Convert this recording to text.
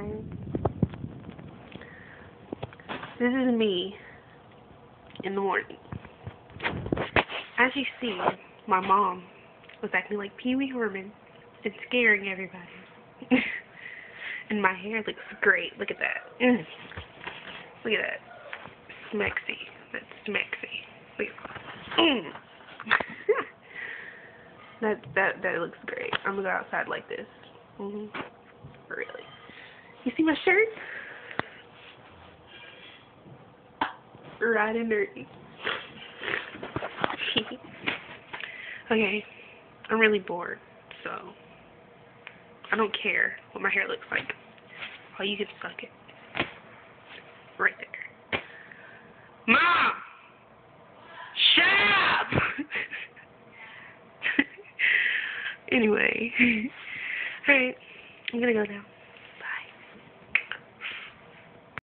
guys. This is me in the morning. As you see, my mom was acting like Pee Wee Herman and scaring everybody. And my hair looks great. Look at that. Look at that. Smexy. That's smexy. Look at that looks great. I'm gonna go outside like this. Really. You see my shirt? Right and dirty. Okay, I'm really bored, so I don't care what my hair looks like. Oh, you can suck it. Right there. Mom! Shut up! Anyway. Alright, I'm gonna go now.